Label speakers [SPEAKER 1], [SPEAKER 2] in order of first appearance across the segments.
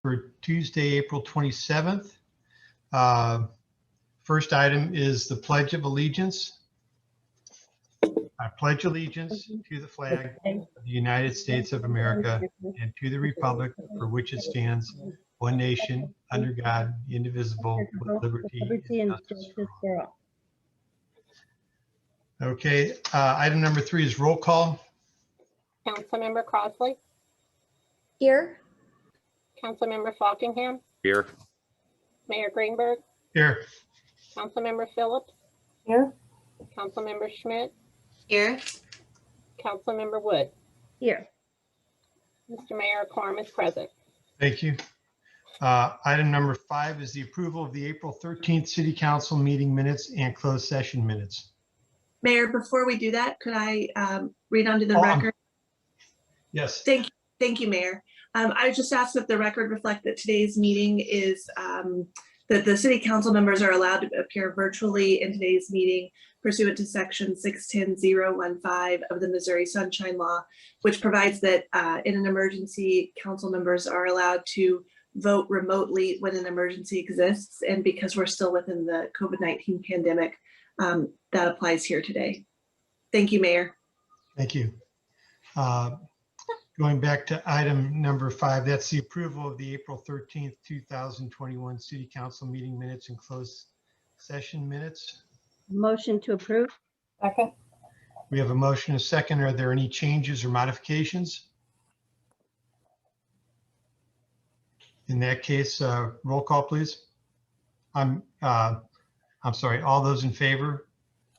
[SPEAKER 1] for Tuesday, April 27th. First item is the Pledge of Allegiance. I pledge allegiance to the flag of the United States of America and to the republic for which it stands, one nation, under God, indivisible, with liberty and justice for all. Okay, item number 3 is roll call.
[SPEAKER 2] Councilmember Crossley,
[SPEAKER 3] Here.
[SPEAKER 2] Councilmember Falkingham,
[SPEAKER 4] Here.
[SPEAKER 2] Mayor Greenberg,
[SPEAKER 1] Here.
[SPEAKER 2] Councilmember Phillips,
[SPEAKER 3] Here.
[SPEAKER 2] Councilmember Schmidt,
[SPEAKER 3] Here.
[SPEAKER 2] Councilmember Wood.
[SPEAKER 3] Here.
[SPEAKER 2] Mr. Mayor, quorum is present.
[SPEAKER 1] Thank you. Item number 5 is the approval of the April 13th City Council meeting minutes and closed session minutes.
[SPEAKER 5] Mayor, before we do that, could I read onto the
[SPEAKER 1] Oh,
[SPEAKER 5] record?
[SPEAKER 1] Yes.
[SPEAKER 5] Thank you, Mayor. I just asked that the record reflect that today's meeting is that the city council members are allowed to appear virtually in today's meeting pursuant to section 610.015 of the Missouri Sunshine Law, which provides that in an emergency, council members are allowed to vote remotely when an emergency exists. And because we're still within the COVID-19 pandemic, that applies here today. Thank you, Mayor.
[SPEAKER 1] Thank you. Going back to item number 5, that's the approval of the April 13th, 2021 City Council meeting minutes and closed session minutes.
[SPEAKER 3] Motion to approve.
[SPEAKER 2] Second.
[SPEAKER 1] We have a motion, a second. Are there any changes or modifications? In that case, roll call, please. I'm sorry, all those in favor?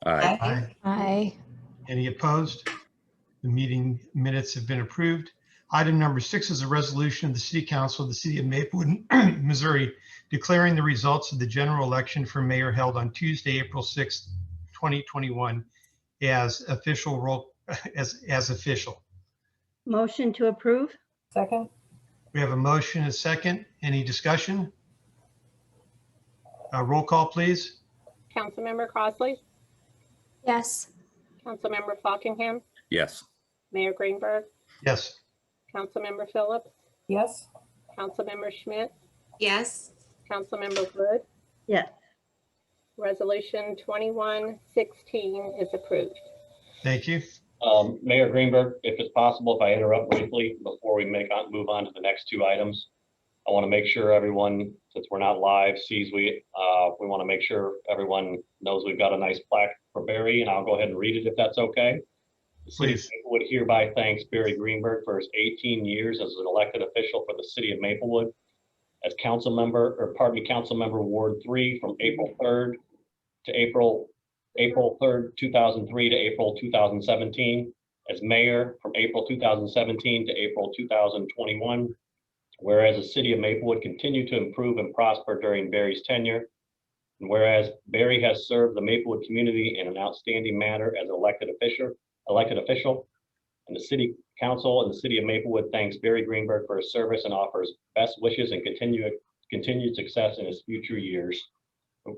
[SPEAKER 4] Aye.
[SPEAKER 1] Aye.
[SPEAKER 3] Aye.
[SPEAKER 1] Any opposed? The meeting minutes have been approved. Item number 6 is a resolution of the City Council of the City of Maplewood, Missouri, declaring the results of the general election for mayor held on Tuesday, April 6th, 2021 as official.
[SPEAKER 3] Motion to approve.
[SPEAKER 2] Second.
[SPEAKER 1] We have a motion, a second. Any discussion? Roll call, please.
[SPEAKER 2] Councilmember Crossley,
[SPEAKER 3] Yes.
[SPEAKER 2] Councilmember Falkingham,
[SPEAKER 4] Yes.
[SPEAKER 2] Mayor Greenberg,
[SPEAKER 1] Yes.
[SPEAKER 2] Councilmember Phillips,
[SPEAKER 6] Yes.
[SPEAKER 2] Councilmember Schmidt,
[SPEAKER 5] Yes.
[SPEAKER 2] Councilmember Wood.
[SPEAKER 3] Yes.
[SPEAKER 2] Resolution 2116 is approved.
[SPEAKER 1] Thank you.
[SPEAKER 7] Mayor Greenberg, if it's possible, if I interrupt briefly before we move on to the next 2 items, I want to make sure everyone, since we're not live, sees we want to make sure everyone knows we've got a nice plaque for Barry, and I'll go ahead and read it if that's okay. The city
[SPEAKER 1] Please.
[SPEAKER 7] of Maplewood hereby thanks Barry Greenberg for his 18 years as an elected official for the city of Maplewood as council member Ward 3 from April 3rd to April 3rd, 2003 to April 2017, as mayor from April 2017 to April 2021. Whereas the city of Maplewood continued to improve and prosper during Barry's tenure, and whereas Barry has served the Maplewood community in an outstanding manner as an elected official, and the city council and the city of Maplewood thanks Barry Greenberg for his service and offers best wishes and continued success in his future years.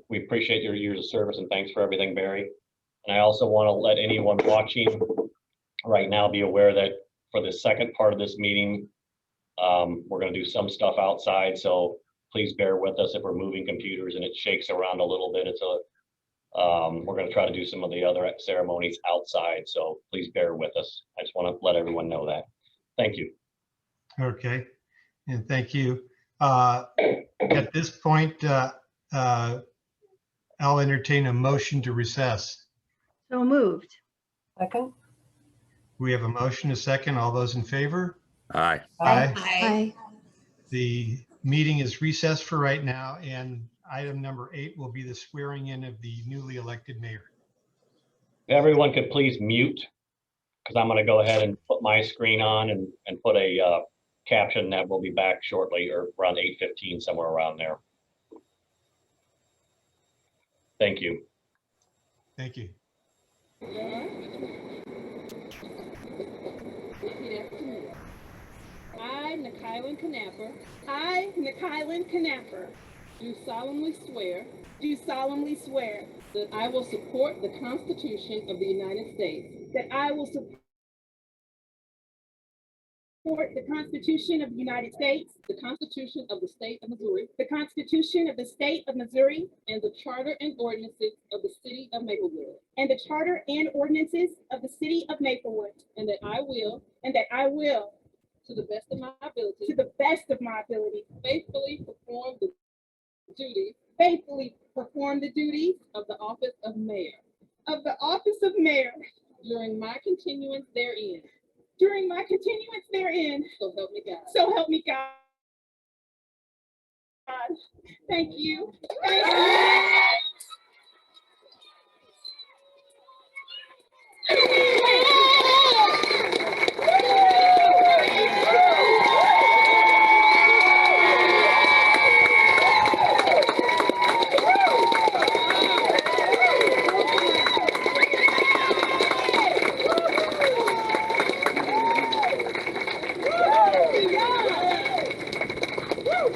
[SPEAKER 7] We appreciate your years of service and thanks for everything, Barry. And I also want to let anyone watching right now be aware that for the second part of this meeting, we're going to do some stuff outside, so please bear with us if we're moving computers and it shakes around a little bit. We're going to try to do some of the other ceremonies outside, so please bear with us. I just want to let everyone know that. Thank you.
[SPEAKER 1] Okay, and thank you. At this point, I'll entertain a motion to recess.
[SPEAKER 3] So moved.
[SPEAKER 6] Second.
[SPEAKER 1] We have a motion, a second. All those in favor?
[SPEAKER 4] Aye.
[SPEAKER 1] Aye.
[SPEAKER 3] Aye.
[SPEAKER 1] The meeting is recessed for right now, and item number 8 will be the swearing in of the newly elected mayor.
[SPEAKER 7] If everyone could please mute, because I'm going to go ahead and put my screen on and put a caption that we'll be back shortly, or around 8:15, somewhere around there. Thank you.
[SPEAKER 1] Thank you.
[SPEAKER 8] I, Nikylin Knapper, do solemnly swear that I will support the Constitution of the United States, that I will support support the Constitution of the United States,
[SPEAKER 2] the Constitution of the State of Missouri,
[SPEAKER 8] the Constitution of the State of Missouri,
[SPEAKER 2] and the Charter and ordinances of the City of Maplewood,
[SPEAKER 8] and the Charter and ordinances of the City of Maplewood,
[SPEAKER 2] and that I will,
[SPEAKER 8] and that I will,
[SPEAKER 2] to the best of my ability,
[SPEAKER 8] to the best of my ability,
[SPEAKER 2] faithfully perform the duties
[SPEAKER 8] faithfully perform the duties
[SPEAKER 2] of the office of mayor
[SPEAKER 8] of the office of mayor
[SPEAKER 2] during my continuance therein.
[SPEAKER 8] during my continuance therein.
[SPEAKER 2] So help me God.
[SPEAKER 8] So help me God. Thank you.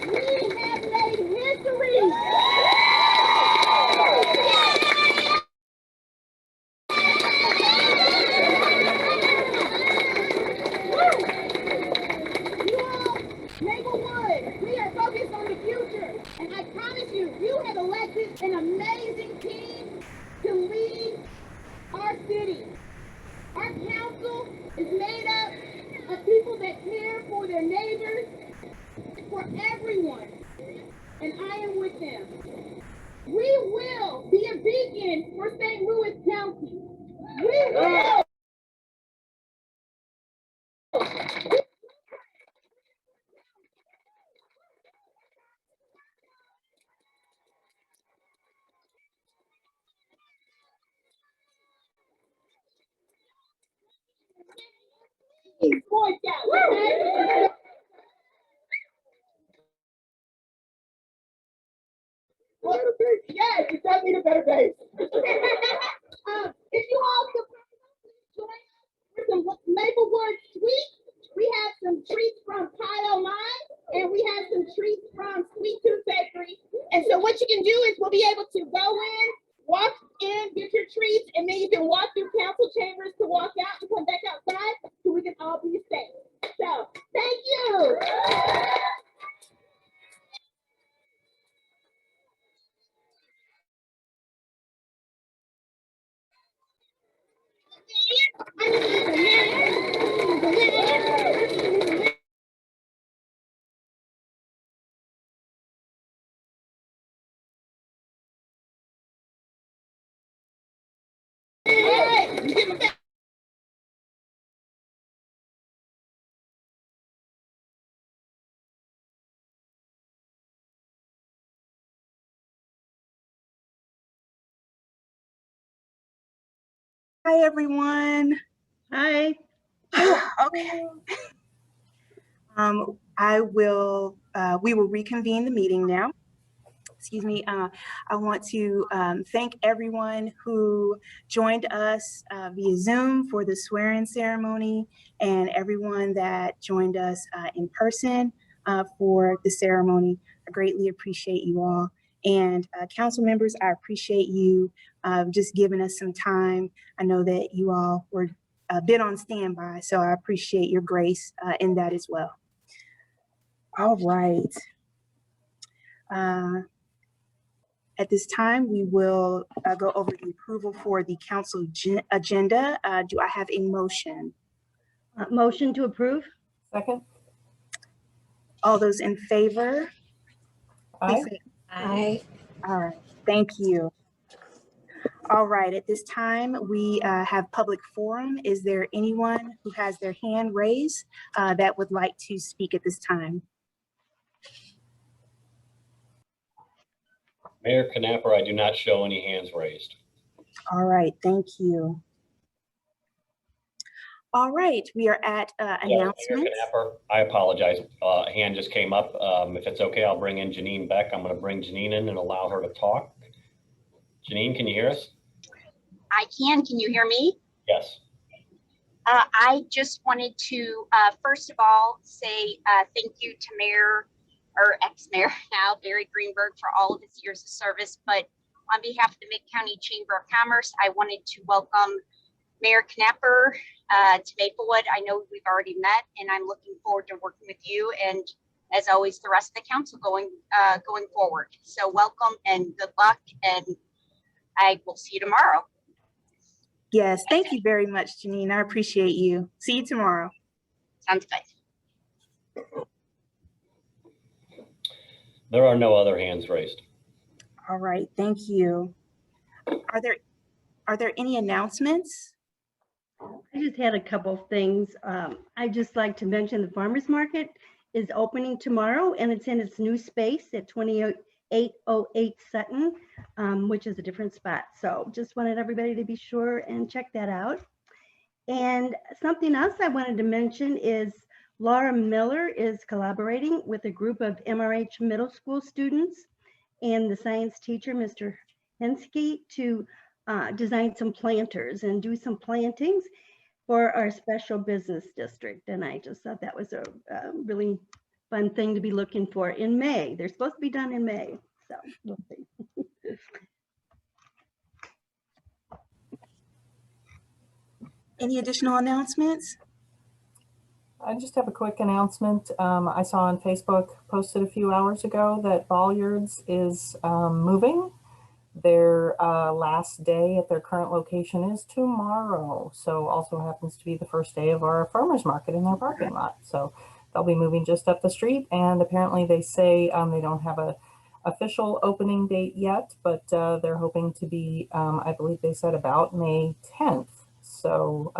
[SPEAKER 8] We have made history. Maplewood, we are focused on the future, and I promise you, you have elected an amazing team to lead our city. Our council is made up of people that care for their neighbors, for everyone, and I am with them. We will be a beacon for St. Louis County. We will. Boy Scouts, okay? Yes, it does need a better base. If you all could join us for some Maplewood sweets, we have some treats from Pile Mine, and we have some treats from Sweet Tooth Bakery. And so what you can do is we'll be able to go in, walk in, get your treats, and then you can walk through council chambers to walk out and come back outside so we can all be safe. So, thank you.
[SPEAKER 4] Hi, everyone.
[SPEAKER 3] Hi.
[SPEAKER 4] Okay. We will reconvene the meeting now. Excuse me. I want to thank everyone who joined us via Zoom for the swearing ceremony, and everyone that joined us in person for the ceremony. I greatly appreciate you all. And council members, I appreciate you just giving us some time. I know that you all were a bit on standby, so I appreciate your grace in that as well. All right. At this time, we will go over the approval for the council agenda. Do I have a motion?
[SPEAKER 3] Motion to approve?
[SPEAKER 6] Second.
[SPEAKER 4] All those in favor?
[SPEAKER 6] Aye.
[SPEAKER 4] Please say
[SPEAKER 3] Aye.
[SPEAKER 4] all right, thank you. All right, at this time, we have public forum. Is there anyone who has their hand raised that would like to speak at this time?
[SPEAKER 7] Mayor Knapper, I do not show any hands raised.
[SPEAKER 4] All right, thank you. All right, we are at
[SPEAKER 7] Yes,
[SPEAKER 4] announcements.
[SPEAKER 7] Mayor Knapper, I apologize. A hand just came up. If it's okay, I'll bring in Janine Beck. I'm going to bring Janine in and allow her to talk. Janine, can you hear us?
[SPEAKER 9] I can. Can you hear me?
[SPEAKER 7] Yes.
[SPEAKER 9] I just wanted to, first of all, say thank you to Mayor, or ex-mayor now, Barry Greenberg, for all of his years of service. But on behalf of the Mid-County Chamber of Commerce, I wanted to welcome Mayor Knapper to Maplewood. I know we've already met, and I'm looking forward to working with you and, as always, the rest of the council going forward. So welcome and good luck, and I will see you tomorrow.
[SPEAKER 4] Yes, thank you very much, Janine. I appreciate you. See you tomorrow.
[SPEAKER 9] Sounds good.
[SPEAKER 7] There are no other hands raised.
[SPEAKER 4] All right, thank you. Are there any announcements?
[SPEAKER 3] I just had a couple of things. I just like to mention the farmer's market is opening tomorrow, and it's in its new space at 2808 Sutton, which is a different spot. So just wanted everybody to be sure and check that out. And something else I wanted to mention is Laura Miller is collaborating with a group of MRH middle school students and the science teacher, Mr. Hensky, to design some planters and do some plantings for our special business district. And I just thought that was a really fun thing to be looking for in May. They're supposed to be done in May, so we'll see.
[SPEAKER 4] Any additional announcements?
[SPEAKER 6] I just have a quick announcement. I saw on Facebook posted a few hours ago that Bolliards is moving. Their last day at their current location is tomorrow. So also happens to be the first day of our farmers market in their parking lot. So they'll be moving just up the street, and apparently they say they don't have a official opening date yet, but they're hoping to be, I believe they said about May 10th. So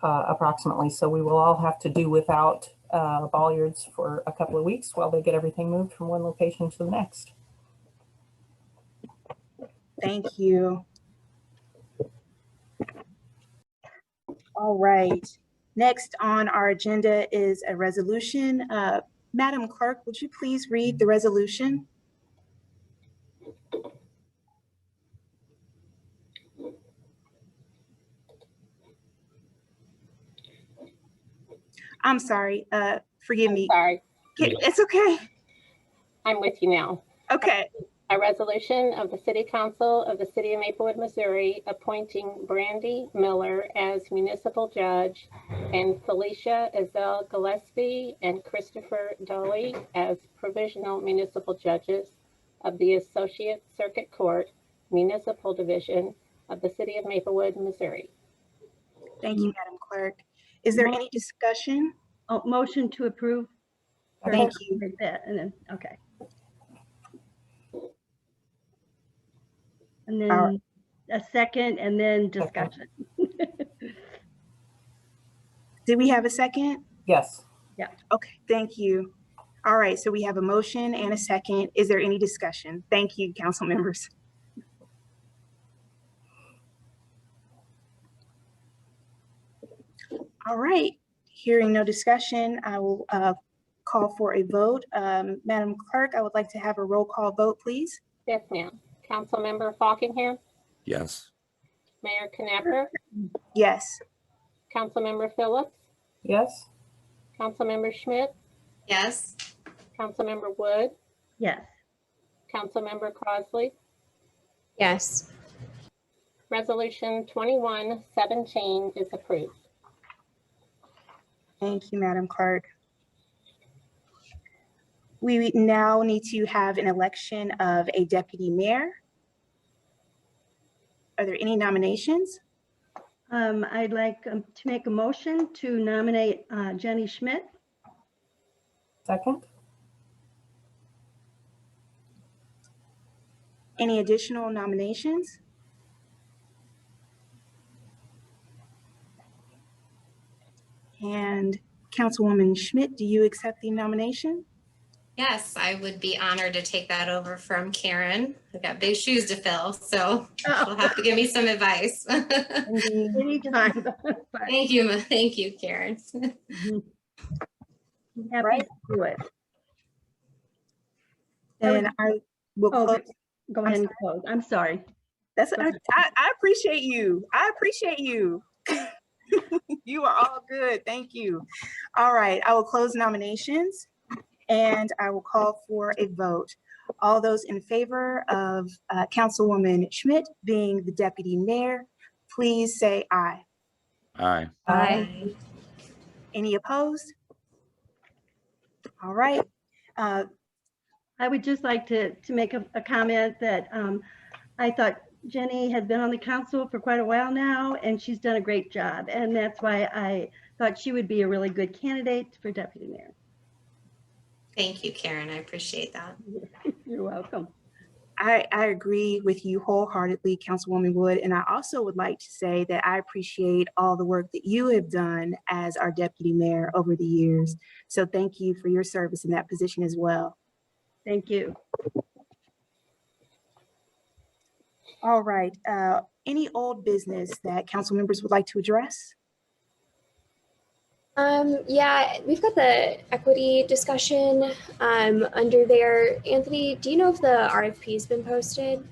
[SPEAKER 6] approximately. So we will all have to do without Bolliards for a couple of weeks while they get everything moved from one location to the next.
[SPEAKER 4] Thank you. All right. Next on our agenda is a resolution. Madam Clerk, would you please read the resolution? I'm sorry. Forgive me.
[SPEAKER 2] Sorry,
[SPEAKER 4] It's okay.
[SPEAKER 2] I'm with you now.
[SPEAKER 4] Okay.
[SPEAKER 2] A resolution of the City Council of the City of Maplewood, Missouri, appointing Brandy Miller as municipal judge and Felicia Ezell Gillespie and Christopher Dolly as provisional municipal judges of the Associate Circuit Court Municipal Division of the City of Maplewood, Missouri.
[SPEAKER 4] Thank you, Madam Clerk. Is there any discussion?
[SPEAKER 3] Oh, motion to approve.
[SPEAKER 4] Thank you.
[SPEAKER 3] Like that, and then, okay. And then
[SPEAKER 4] All right.
[SPEAKER 3] a second, and then discussion.
[SPEAKER 4] Did we have a second?
[SPEAKER 6] Yes.
[SPEAKER 4] Okay, thank you. All right, so we have a motion and a second. Is there any discussion? Thank you, council members. All right, hearing no discussion, I will call for a vote. Madam Clerk, I would like to have a roll call vote, please.
[SPEAKER 2] Yes, ma'am. Councilmember Falkenham,
[SPEAKER 10] Yes.
[SPEAKER 2] Mayor Knapper,
[SPEAKER 4] Yes.
[SPEAKER 2] Councilmember Phillips,
[SPEAKER 6] Yes.
[SPEAKER 2] Councilmember Schmidt,
[SPEAKER 11] Yes.
[SPEAKER 2] Councilmember Wood,
[SPEAKER 3] Yes.
[SPEAKER 2] Councilmember Crossley.
[SPEAKER 11] Yes.
[SPEAKER 2] Resolution 2117 is approved.
[SPEAKER 4] Thank you, Madam Clerk. We now need to have an election of a deputy mayor. Are there any nominations?
[SPEAKER 3] I'd like to make a motion to nominate Jenny Schmidt.
[SPEAKER 6] Second.
[SPEAKER 4] Any additional nominations? And Councilwoman Schmidt, do you accept the nomination?
[SPEAKER 11] Yes, I would be honored to take that over from Karen. I've got big shoes to fill, so she'll have to give me some advice.
[SPEAKER 3] Anytime.
[SPEAKER 11] Thank you, Karen.
[SPEAKER 3] Happy
[SPEAKER 4] Right.
[SPEAKER 3] to do it.
[SPEAKER 4] Then I will
[SPEAKER 3] Oh,
[SPEAKER 4] close.
[SPEAKER 3] go ahead and close. I'm sorry.
[SPEAKER 4] I appreciate you. I appreciate you. You are all good. Thank you. All right, I will close nominations and I will call for a vote. All those in favor of Councilwoman Schmidt being the deputy mayor, please say aye.
[SPEAKER 10] Aye.
[SPEAKER 6] Aye.
[SPEAKER 4] Any opposed? All right.
[SPEAKER 3] I would just like to make a comment that I thought Jenny has been on the council for quite a while now, and she's done a great job. And that's why I thought she would be a really good candidate for deputy mayor.
[SPEAKER 11] Thank you, Karen. I appreciate that.
[SPEAKER 3] You're welcome.
[SPEAKER 4] I agree with you wholeheartedly, Councilwoman Wood. And I also would like to say that I appreciate all the work that you have done as our deputy mayor over the years. So thank you for your service in that position as well.
[SPEAKER 3] Thank you.
[SPEAKER 4] All right. Any old business that council members would like to address?
[SPEAKER 12] Yeah, we've got the equity discussion under there. Anthony, do you know if the RFP has been posted?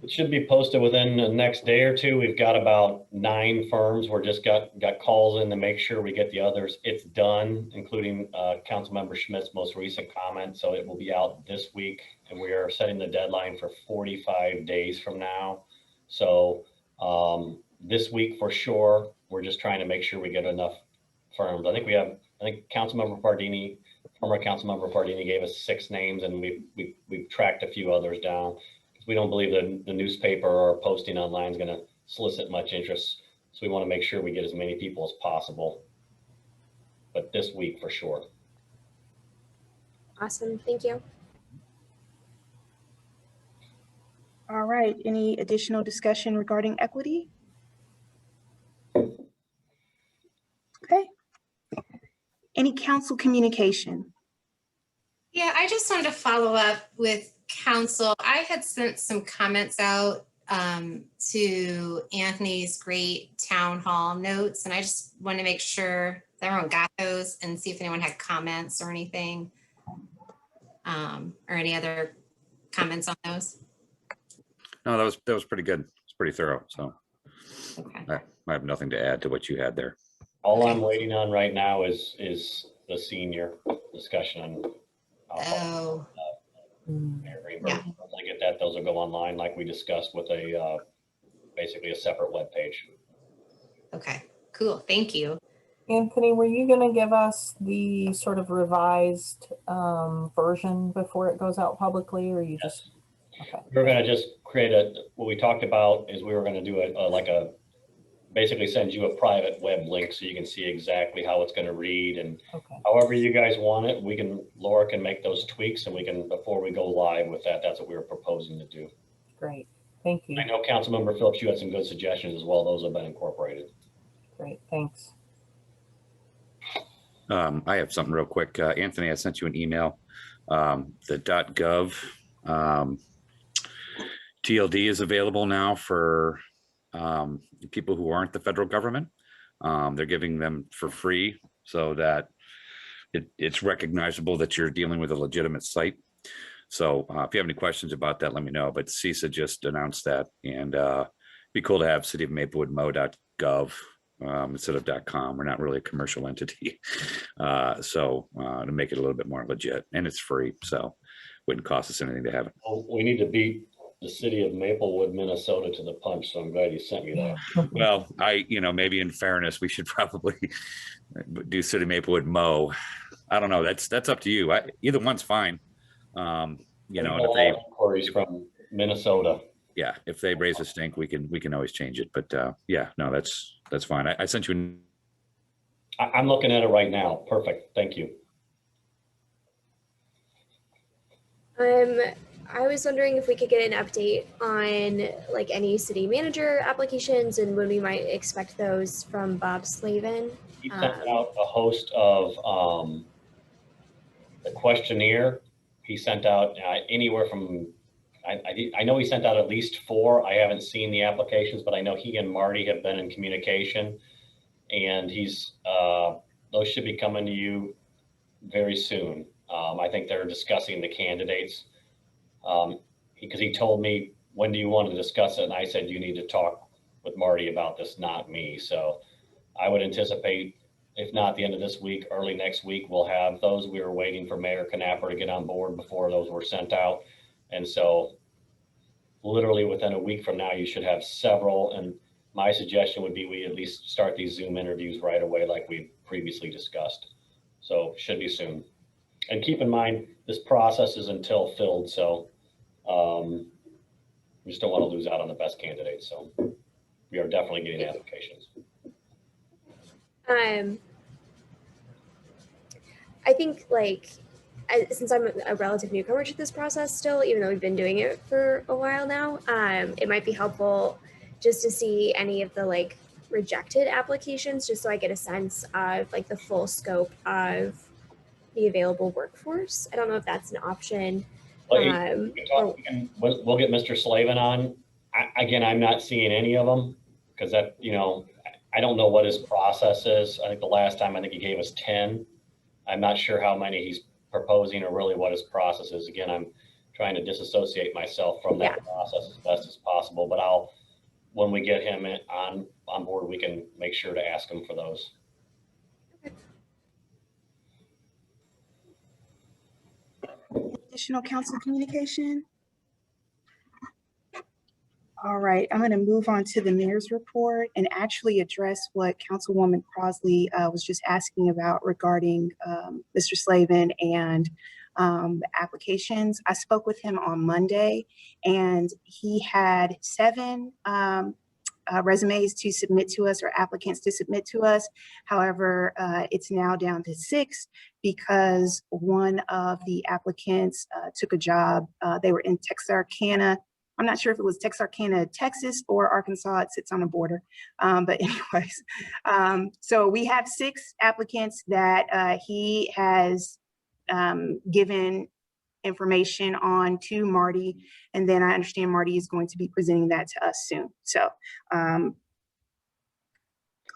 [SPEAKER 7] It should be posted within the next day or two. We've got about 9 firms. We're just got calls in to make sure we get the others. It's done, including Councilmember Schmidt's most recent comment. So it will be out this week, and we are setting the deadline for 45 days from now. So this week for sure, we're just trying to make sure we get enough firms. I think Councilmember Pardini, former Councilmember Pardini gave us 6 names, and we've tracked a few others down. We don't believe that the newspaper or posting online is going to solicit much interest. So we want to make sure we get as many people as possible. But this week for sure.
[SPEAKER 12] Awesome, thank you.
[SPEAKER 4] All right. Any additional discussion regarding equity? Okay. Any council communication?
[SPEAKER 11] Yeah, I just wanted to follow up with council. I had sent some comments out to Anthony's great town hall notes, and I just want to make sure that everyone got those and see if anyone had comments or anything, or any other comments on those.
[SPEAKER 10] No, that was pretty good. It's pretty thorough. So
[SPEAKER 11] Okay.
[SPEAKER 10] I have nothing to add to what you had there.
[SPEAKER 7] All I'm waiting on right now is the senior discussion.
[SPEAKER 11] Oh,
[SPEAKER 7] Mayor Greenberg.
[SPEAKER 11] Yeah.
[SPEAKER 7] Once I get that, those will go online like we discussed with a basically a separate web page.
[SPEAKER 11] okay, cool. Thank you.
[SPEAKER 6] Anthony, were you going to give us the sort of revised version before it goes out publicly, or you just? Okay.
[SPEAKER 7] We're going to just create what we talked about is we were going to do basically send you a private web link so you can see exactly how it's going to read, and
[SPEAKER 6] Okay.
[SPEAKER 7] however you guys want it, Laura can make those tweaks, and we can, before we go live with that, that's what we were proposing to do.
[SPEAKER 6] Great. Thank you.
[SPEAKER 7] I know Councilmember Phillips, you had some good suggestions as well. Those have been incorporated.
[SPEAKER 6] Great. Thanks.
[SPEAKER 10] I have something real quick. Anthony, I sent you an email. The .gov TLD is available now for people who aren't the federal government. They're giving them for free so that it's recognizable that you're dealing with a legitimate site. So if you have any questions about that, let me know. But CISA just announced that, and it'd be cool to have cityofmaplewoodmo.gov instead of .com. We're not really a commercial entity. So to make it a little bit more legit, and it's free, so wouldn't cost us anything to have it.
[SPEAKER 7] Well, we need to beat the city of Maplewood, Minnesota to the punch, so I'm glad you sent me that.
[SPEAKER 10] Well, maybe in fairness, we should probably do City of Maplewood Mo. I don't know. That's up to you. Either one's fine. If they
[SPEAKER 7] inquiries from Minnesota.
[SPEAKER 10] Yeah, if they raise a stink, we can always change it. But yeah, no, that's fine. I sent you.
[SPEAKER 7] I'm looking at it right now. Perfect. Thank you.
[SPEAKER 12] I was wondering if we could get an update on like any city manager applications and when we might expect those from Bob Slavin.
[SPEAKER 7] He sent out a host of the questionnaire. He sent out anywhere from, I know he sent out at least 4. I haven't seen the applications, but I know he and Marty have been in communication, and those should be coming to you very soon. I think they're discussing the candidates. Because he told me, when do you want to discuss it? And I said, you need to talk with Marty about this, not me. So I would anticipate, if not the end of this week, early next week, we'll have those. We were waiting for Mayor Knapper to get on board before those were sent out. And so literally within a week from now, you should have several. And my suggestion would be we at least start these Zoom interviews right away like we previously discussed. So should be soon. And keep in mind, this process is until filled, so we just don't want to lose out on the best candidates. So we are definitely getting applications.
[SPEAKER 12] I think like, since I'm a relative newcomer to this process still, even though we've been doing it for a while now, it might be helpful just to see any of the like rejected applications, just so I get a sense of like the full scope of the available workforce. I don't know if that's an option.
[SPEAKER 7] Well, we'll get Mr. Slavin on. Again, I'm not seeing any of them because that, you know, I don't know what his process is. I think the last time I think he gave us 10. I'm not sure how many he's proposing or really what his process is. Again, I'm trying to disassociate myself from that process as best as possible, but when we get him on board, we can make sure to ask him for those.
[SPEAKER 4] Additional council communication? All right, I'm going to move on to the mayor's report and actually address what Councilwoman Crosley was just asking about regarding Mr. Slavin and the applications. I spoke with him on Monday, and he had 7 resumes to submit to us, or applicants to submit to us. However, it's now down to 6 because one of the applicants took a job. They were in Texarkana. I'm not sure if it was Texarkana, Texas, or Arkansas. It sits on the border. But anyways, so we have 6 applicants that he has given information on to Marty. And then I understand Marty is going to be presenting that to us soon. So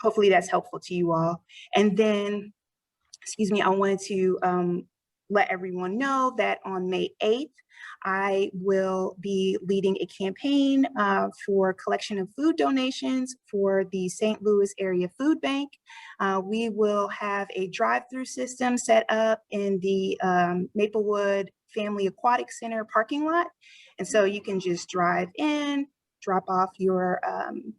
[SPEAKER 4] hopefully that's helpful to you all. And then, excuse me, I wanted to let everyone know that on May 8th, I will be leading a campaign for collection of food donations for the St. Louis Area Food Bank. We will have a drive-through system set up in the Maplewood Family Aquatic Center parking lot. And so you can just drive in, drop off your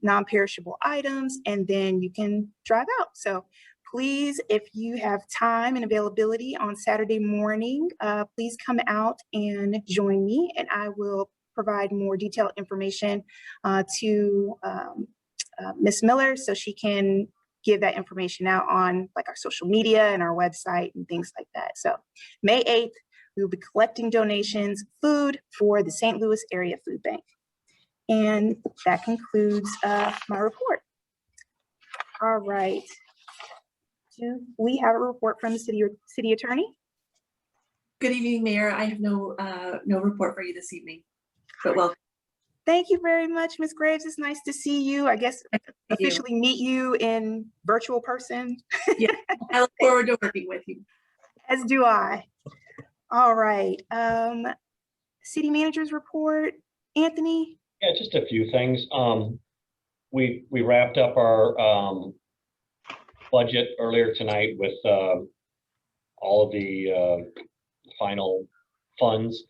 [SPEAKER 4] non-perishable items, and then you can drive out. So please, if you have time and availability on Saturday morning, please come out and join me, and I will provide more detailed information to Ms. Miller so she can give that information out on like our social media and our website and things like that. So May 8th, we will be collecting donations, food for the St. Louis Area Food Bank. And that concludes my report. All right. Do we have a report from the city attorney?
[SPEAKER 5] Good evening, Mayor. I have no report for you this evening, but welcome.
[SPEAKER 4] Thank you very much, Ms. Graves. It's nice to see you. I guess officially meet you in virtual person.
[SPEAKER 5] Yeah, I look forward to working with you.
[SPEAKER 4] As do I. All right. City manager's report. Anthony?
[SPEAKER 7] Yeah, just a few things. We wrapped up our budget earlier tonight with all of the final funds,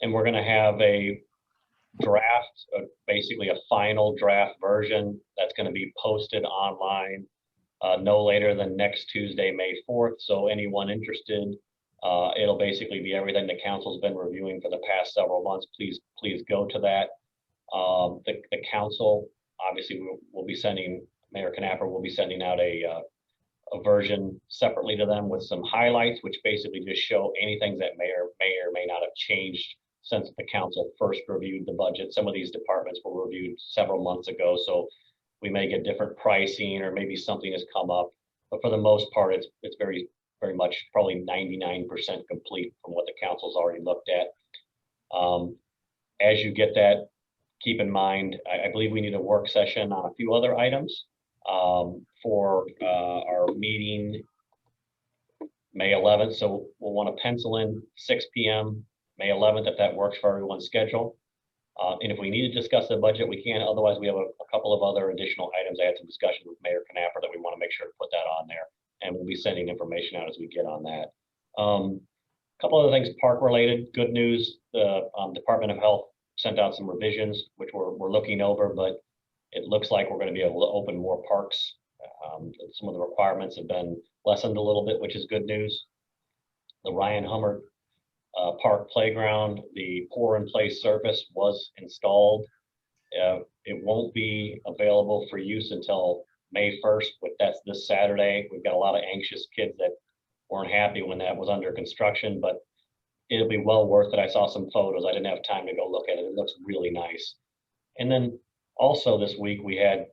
[SPEAKER 7] and we're going to have a draft, basically a final draft version that's going to be posted online no later than next Tuesday, May 4th. So anyone interested, it'll basically be everything the council's been reviewing for the past several months. Please go to that. The council, obviously, will be sending, Mayor Knapper will be sending out a version separately to them with some highlights, which basically just show anything that may or may not have changed since the council first reviewed the budget. Some of these departments were reviewed several months ago, so we may get different pricing or maybe something has come up. But for the most part, it's very much probably 99% complete from what the council's already looked at. As you get that, keep in mind, I believe we need a work session on a few other items for our meeting May 11th. So we'll want to pencil in 6 p.m. May 11th if that works for everyone's schedule. And if we need to discuss the budget, we can. Otherwise, we have a couple of other additional items. I had some discussion with Mayor Knapper that we want to make sure to put that on there. And we'll be sending information out as we get on that. A couple other things park related. Good news, the Department of Health sent out some revisions, which we're looking over, but It looks like we're going to be able to open more parks. Some of the requirements have been lessened a little bit, which is good news. The Ryan Hummer Park Playground, the pour-in-place surface was installed. It won't be available for use until May 1st, but that's this Saturday. We've got a lot of anxious kids that weren't happy when that was under construction, but it'll be well worth it. I saw some photos. I didn't have time to go look at it. It looks really nice. And then also this week we had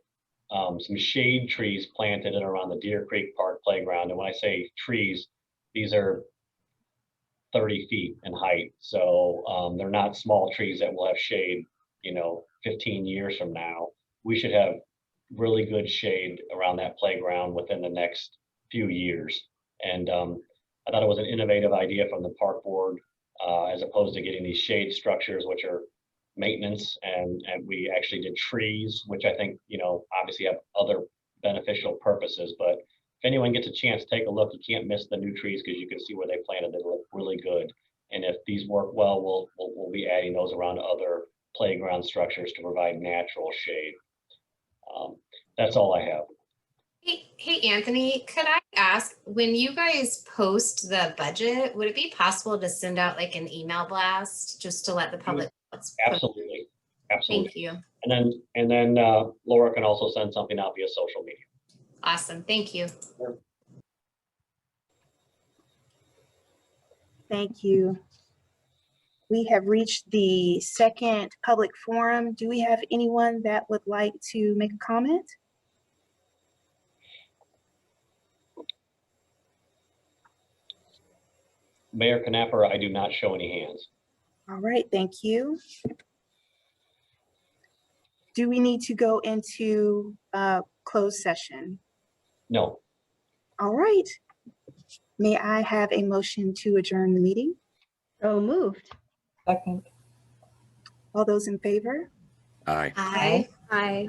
[SPEAKER 7] some shade trees planted in around the Deer Creek Park Playground. And when I say trees, these are 30 feet in height. So they're not small trees that will have shade, 15 years from now. We should have really good shade around that playground within the next few years. And I thought it was an innovative idea from the park board, as opposed to getting these shade structures, which are maintenance. And we actually did trees, which I think, obviously have other beneficial purposes. But if anyone gets a chance, take a look. You can't miss the new trees because you can see where they planted. They look really good. And if these work well, we'll be adding those around other playground structures to provide natural shade. That's all I have.
[SPEAKER 11] Hey, Anthony, could I ask, when you guys post the budget, would it be possible to send out like an email blast just to let the public know what's
[SPEAKER 7] Absolutely. Absolutely.
[SPEAKER 11] Thank you.
[SPEAKER 7] And then Laura can also send something out via social media.
[SPEAKER 11] Awesome. Thank you.
[SPEAKER 4] Thank you. We have reached the second public forum. Do we have anyone that would like to make a comment?
[SPEAKER 7] Mayor Knapper, I do not show any hands.
[SPEAKER 4] All right, thank you. Do we need to go into closed session?
[SPEAKER 7] No.
[SPEAKER 4] All right. May I have a motion to adjourn the meeting?
[SPEAKER 3] So moved.
[SPEAKER 6] Second.
[SPEAKER 4] All those in favor?
[SPEAKER 10] Aye.
[SPEAKER 11] Aye.
[SPEAKER 12] Aye.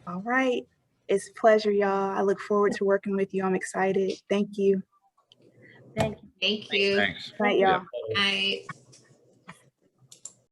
[SPEAKER 4] All right. It's a pleasure, y'all. I look forward to working with you. I'm excited. Thank you.
[SPEAKER 3] Thank you.
[SPEAKER 11] Thank you.
[SPEAKER 10] Thanks.
[SPEAKER 4] Night, y'all.
[SPEAKER 11] Aye.